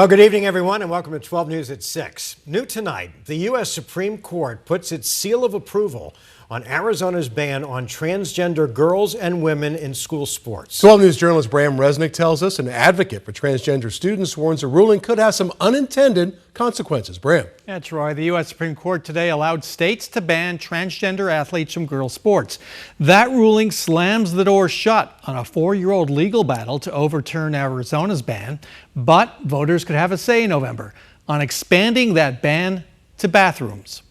Well, good evening, everyone, and welcome to 12 News at 6. New tonight, the U.S. Supreme Court puts its seal of approval on Arizona's ban on transgender girls and women in school sports. 12 News journalist Bram Resnick tells us an advocate for transgender students warns the ruling could have some unintended consequences. Bram. Yeah, Troy, the U.S. Supreme Court today allowed states to ban transgender athletes from girls' sports. That ruling slams the door shut on a 4-year-old legal battle to overturn Arizona's ban, but voters could have a say in November on expanding that ban to bathrooms.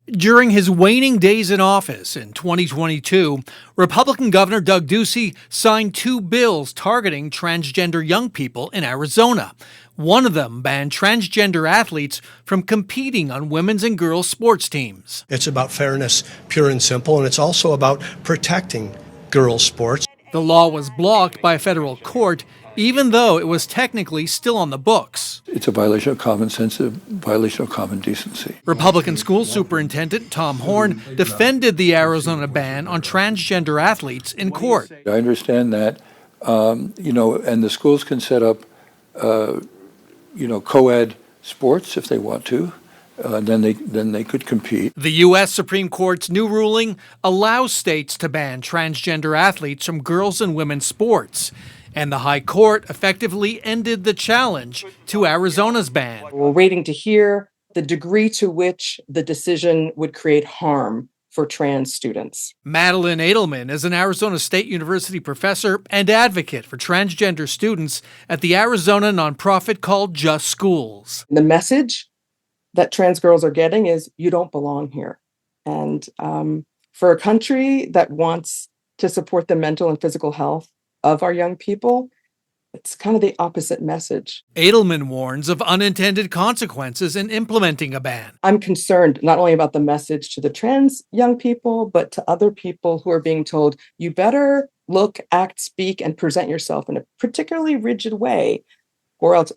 During his waning days in office in 2022, Republican Governor Doug Ducey signed 2 bills targeting transgender young people in Arizona. One of them banned transgender athletes from competing on women's and girls' sports teams. It's about fairness, pure and simple, and it's also about protecting girls' sports. The law was blocked by a federal court, even though it was technically still on the books. It's a violation of common sense, a violation of common decency. Republican school superintendent Tom Horn defended the Arizona ban on transgender athletes in court. I understand that, and the schools can set up, co-ed sports if they want to. Then they could compete. The U.S. Supreme Court's new ruling allows states to ban transgender athletes from girls' and women's sports. And the High Court effectively ended the challenge to Arizona's ban. We're waiting to hear the degree to which the decision would create harm for trans students. Madeline Edelman is an Arizona State University professor and advocate for transgender students at the Arizona nonprofit called Just Schools. The message that trans girls are getting is you don't belong here. And for a country that wants to support the mental and physical health of our young people, it's kind of the opposite message. Edelman warns of unintended consequences in implementing a ban. I'm concerned not only about the message to the trans young people, but to other people who are being told, you better look, act, speak, and present yourself in a particularly rigid way, or else,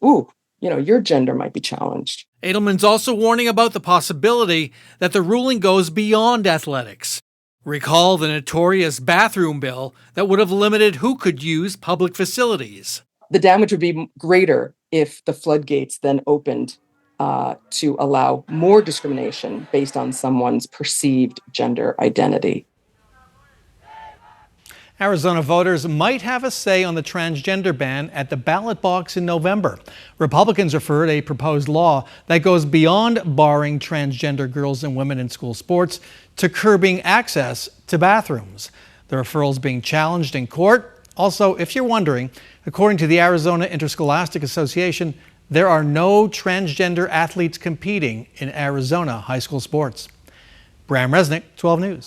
your gender might be challenged. Edelman's also warning about the possibility that the ruling goes beyond athletics. Recall the notorious bathroom bill that would have limited who could use public facilities. The damage would be greater if the floodgates then opened to allow more discrimination based on someone's perceived gender identity. Arizona voters might have a say on the transgender ban at the ballot box in November. Republicans referred a proposed law that goes beyond barring transgender girls and women in school sports to curbing access to bathrooms. The referral is being challenged in court. Also, if you're wondering, according to the Arizona Interscholastic Association, there are no transgender athletes competing in Arizona high school sports. Bram Resnick, 12 News.